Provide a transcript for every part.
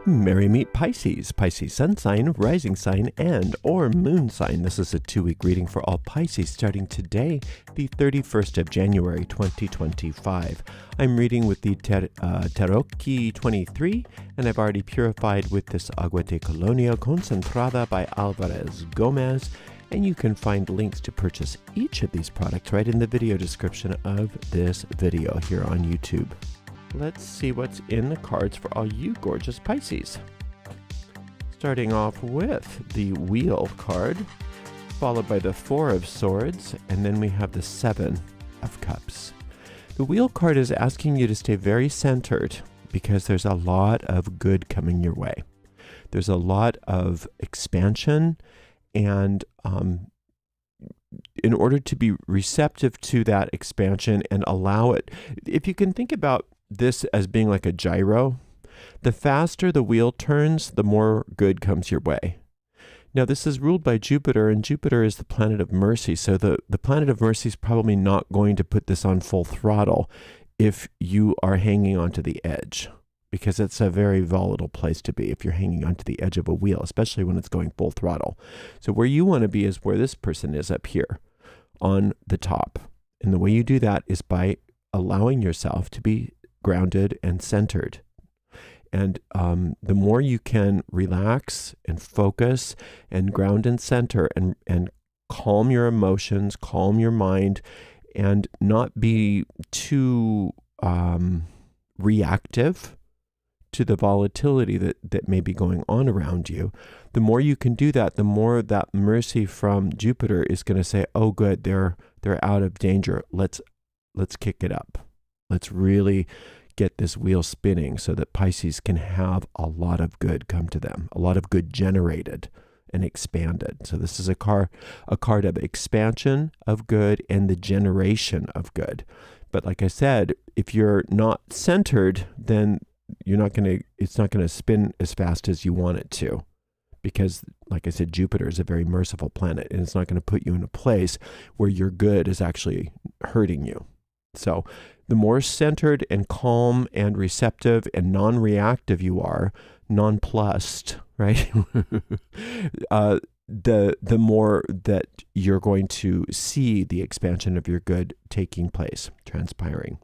Merry meet Pisces, Pisces sun sign, rising sign, and or moon sign. This is a 2-week reading for all Pisces starting today, the 31st of January, 2025. I'm reading with the Tarot Key 23, and I've already purified with this Agua de Colonia Concentrada by Alvarez Gomez. And you can find links to purchase each of these products right in the video description of this video here on YouTube. Let's see what's in the cards for all you gorgeous Pisces. Starting off with the Wheel card, followed by the Four of Swords, and then we have the Seven of Cups. The Wheel card is asking you to stay very centered because there's a lot of good coming your way. There's a lot of expansion, and in order to be receptive to that expansion and allow it, if you can think about this as being like a gyro, the faster the wheel turns, the more good comes your way. Now, this is ruled by Jupiter, and Jupiter is the planet of mercy. So the planet of mercy is probably not going to put this on full throttle if you are hanging onto the edge, because it's a very volatile place to be if you're hanging onto the edge of a wheel, especially when it's going full throttle. So where you want to be is where this person is up here on the top. And the way you do that is by allowing yourself to be grounded and centered. And the more you can relax and focus and ground and center and calm your emotions, calm your mind, and not be too reactive to the volatility that may be going on around you, the more you can do that, the more that mercy from Jupiter is going to say, oh good, they're out of danger. Let's kick it up. Let's really get this wheel spinning so that Pisces can have a lot of good come to them, a lot of good generated and expanded. So this is a card of expansion of good and the generation of good. But like I said, if you're not centered, then it's not going to spin as fast as you want it to. Because, like I said, Jupiter is a very merciful planet, and it's not going to put you in a place where your good is actually hurting you. So the more centered and calm and receptive and non-reactive you are, nonplussed, right? The more that you're going to see the expansion of your good taking place, transpiring.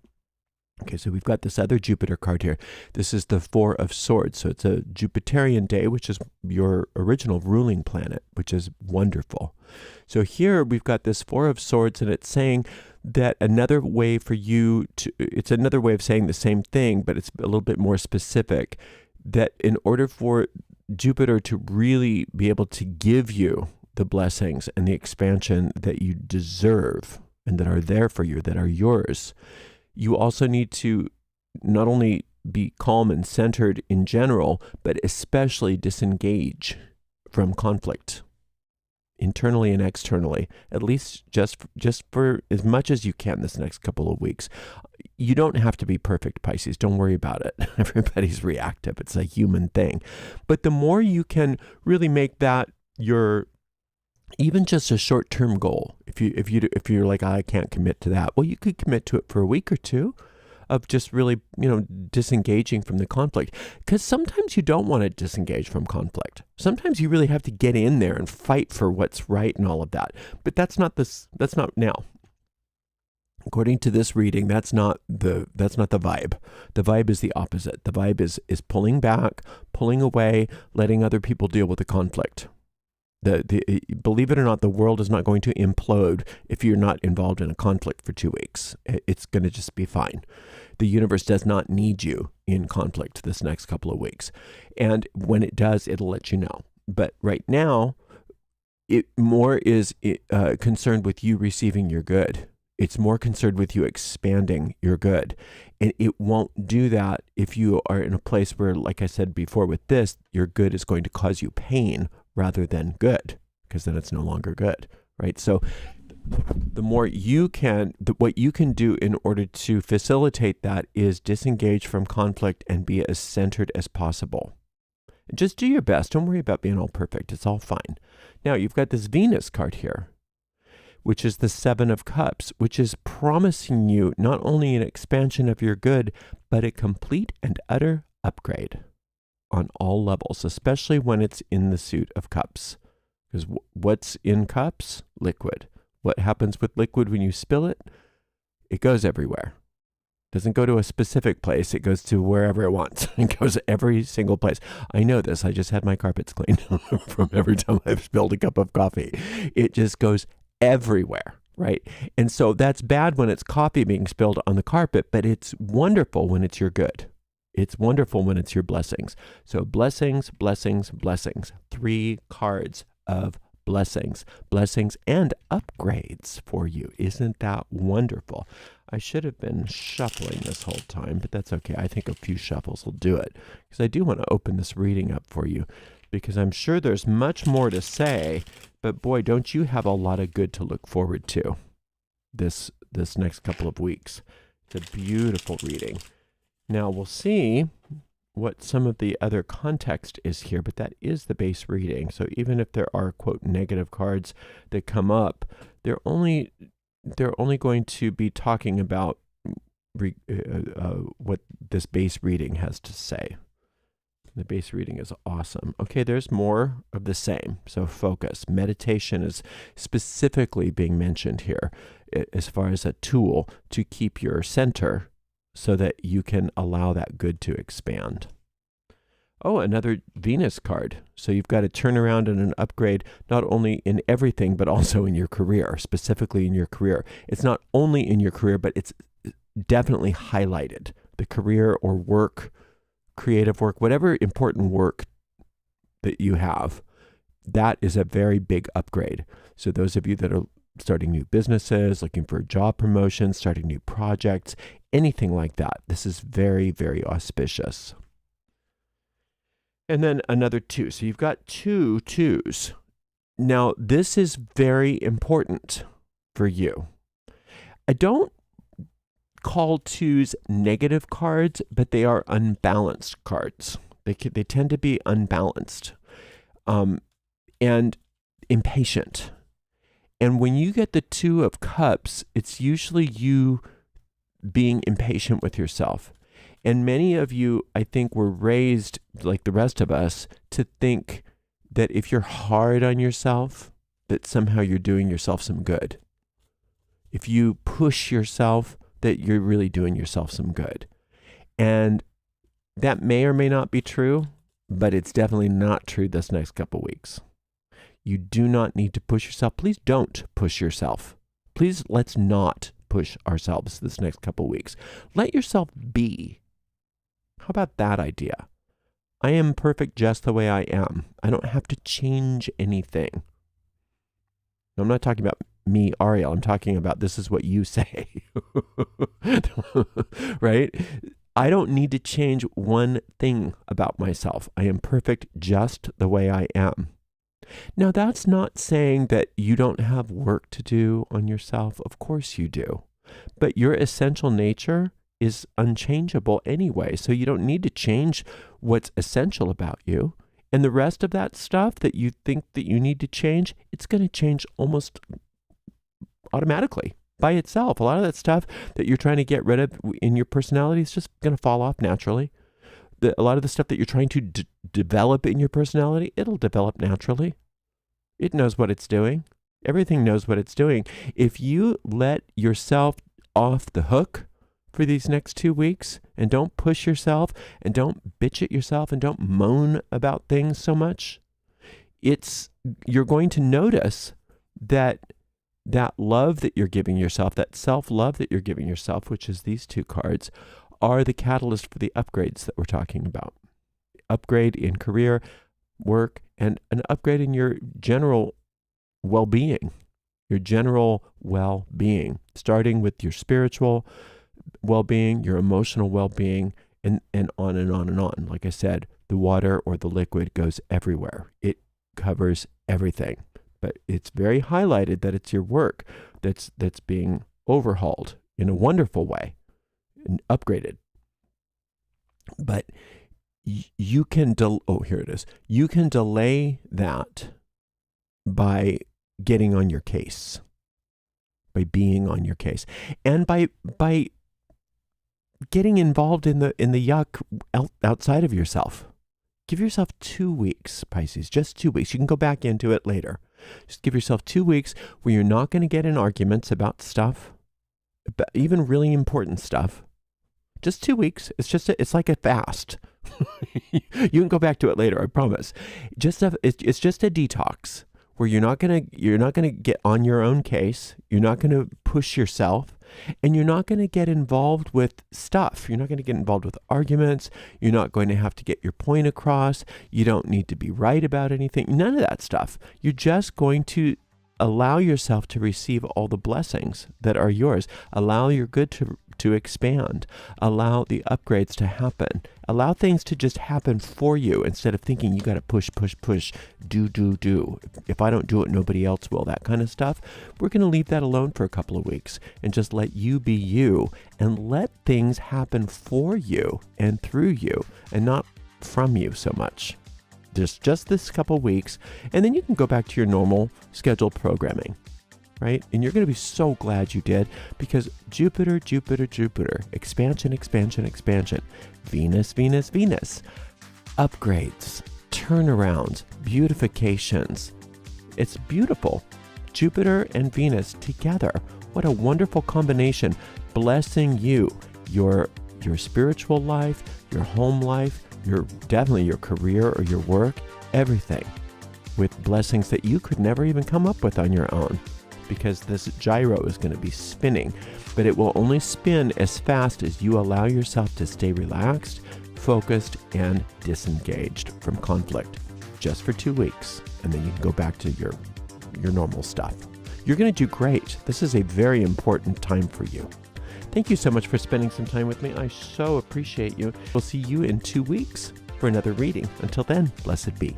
Okay, so we've got this other Jupiter card here. This is the Four of Swords. So it's a Jupiterian day, which is your original ruling planet, which is wonderful. So here we've got this Four of Swords, and it's saying that another way for you to, it's another way of saying the same thing, but it's a little bit more specific, that in order for Jupiter to really be able to give you the blessings and the expansion that you deserve and that are there for you, that are yours, you also need to not only be calm and centered in general, but especially disengage from conflict, internally and externally, at least just for as much as you can this next couple of weeks. You don't have to be perfect, Pisces. Don't worry about it. Everybody's reactive. It's a human thing. But the more you can really make that your even just a short-term goal, if you're like, I can't commit to that, well, you could commit to it for a week or two of just really, disengaging from the conflict. Because sometimes you don't want to disengage from conflict. Sometimes you really have to get in there and fight for what's right and all of that. But that's not now. According to this reading, that's not the vibe. The vibe is the opposite. The vibe is pulling back, pulling away, letting other people deal with the conflict. Believe it or not, the world is not going to implode if you're not involved in a conflict for 2 weeks. It's going to just be fine. The universe does not need you in conflict this next couple of weeks. And when it does, it'll let you know. But right now, it more is concerned with you receiving your good. It's more concerned with you expanding your good. And it won't do that if you are in a place where, like I said before with this, your good is going to cause you pain rather than good, because then it's no longer good, right? So the more you can, what you can do in order to facilitate that is disengage from conflict and be as centered as possible. And just do your best. Don't worry about being all perfect. It's all fine. Now, you've got this Venus card here, which is the Seven of Cups, which is promising you not only an expansion of your good, but a complete and utter upgrade on all levels, especially when it's in the suit of cups. Because what's in cups? Liquid. What happens with liquid when you spill it? It goes everywhere. It doesn't go to a specific place. It goes to wherever it wants. It goes every single place. I know this. I just had my carpets cleaned from every time I've spilled a cup of coffee. It just goes everywhere, right? And so that's bad when it's coffee being spilled on the carpet, but it's wonderful when it's your good. It's wonderful when it's your blessings. So blessings, blessings, blessings. 3 cards of blessings, blessings and upgrades for you. Isn't that wonderful? I should have been shuffling this whole time, but that's okay. I think a few shuffles will do it, because I do want to open this reading up for you, because I'm sure there's much more to say, but boy, don't you have a lot of good to look forward to this next couple of weeks. It's a beautiful reading. Now we'll see what some of the other context is here, but that is the base reading. So even if there are, quote, negative cards that come up, they're only going to be talking about what this base reading has to say. The base reading is awesome. Okay, there's more of the same. So focus. Meditation is specifically being mentioned here as far as a tool to keep your center so that you can allow that good to expand. Oh, another Venus card. So you've got a turnaround and an upgrade, not only in everything, but also in your career, specifically in your career. It's not only in your career, but it's definitely highlighted. The career or work, creative work, whatever important work that you have, that is a very big upgrade. So those of you that are starting new businesses, looking for job promotions, starting new projects, anything like that, this is very, very auspicious. And then another 2. So you've got 2 2s. Now, this is very important for you. I don't call 2s negative cards, but they are unbalanced cards. They tend to be unbalanced and impatient. And when you get the 2 of Cups, it's usually you being impatient with yourself. And many of you, I think, were raised, like the rest of us, to think that if you're hard on yourself, that somehow you're doing yourself some good. If you push yourself, that you're really doing yourself some good. And that may or may not be true, but it's definitely not true this next couple weeks. You do not need to push yourself. Please don't push yourself. Please, let's not push ourselves this next couple weeks. Let yourself be. How about that idea? I am perfect just the way I am. I don't have to change anything. I'm not talking about me, Ariel. I'm talking about this is what you say. Right? I don't need to change one thing about myself. I am perfect just the way I am. Now, that's not saying that you don't have work to do on yourself. Of course you do. But your essential nature is unchangeable anyway. So you don't need to change what's essential about you. And the rest of that stuff that you think that you need to change, it's going to change almost automatically by itself. A lot of that stuff that you're trying to get rid of in your personality is just going to fall off naturally. A lot of the stuff that you're trying to develop in your personality, it'll develop naturally. It knows what it's doing. Everything knows what it's doing. If you let yourself off the hook for these next 2 weeks and don't push yourself and don't bitch at yourself and don't moan about things so much, you're going to notice that love that you're giving yourself, that self-love that you're giving yourself, which is these 2 cards, are the catalyst for the upgrades that we're talking about. Upgrade in career, work, and an upgrade in your general well-being, starting with your spiritual well-being, your emotional well-being, and on and on and on. Like I said, the water or the liquid goes everywhere. It covers everything. But it's very highlighted that it's your work that's being overhauled in a wonderful way and upgraded. But you can here it is. You can delay that by getting on your case. by being on your case, and by getting involved in the yuck outside of yourself. Give yourself 2 weeks, Pisces, just 2 weeks. You can go back into it later. Just give yourself 2 weeks where you're not going to get in arguments about stuff, even really important stuff. Just 2 weeks. It's like a fast. You can go back to it later, I promise. It's just a detox where you're not gonna get on your own case. You're not gonna push yourself, and you're not gonna get involved with stuff. You're not gonna get involved with arguments. You're not going to have to get your point across. You don't need to be right about anything. None of that stuff. You're just going to allow yourself to receive all the blessings that are yours. Allow your good to expand. Allow the upgrades to happen. Allow things to just happen for you instead of thinking you got to push, do. If I don't do it, nobody else will. That kind of stuff. We're going to leave that alone for a couple of weeks and just let you be you and let things happen for you and through you and not from you so much. Just this couple weeks, and then you can go back to your normal scheduled programming, right? And you're going to be so glad you did, because Jupiter, expansion, Venus, upgrades, turnarounds, beautifications. It's beautiful. Jupiter and Venus together. What a wonderful combination, blessing you, your spiritual life, your home life, definitely your career or your work, everything, with blessings that you could never even come up with on your own, because this gyro is going to be spinning, but it will only spin as fast as you allow yourself to stay relaxed, focused, and disengaged from conflict, just for 2 weeks, and then you can go back to your normal stuff. You're going to do great. This is a very important time for you. Thank you so much for spending some time with me. I so appreciate you. We'll see you in 2 weeks for another reading. Until then, blessed be.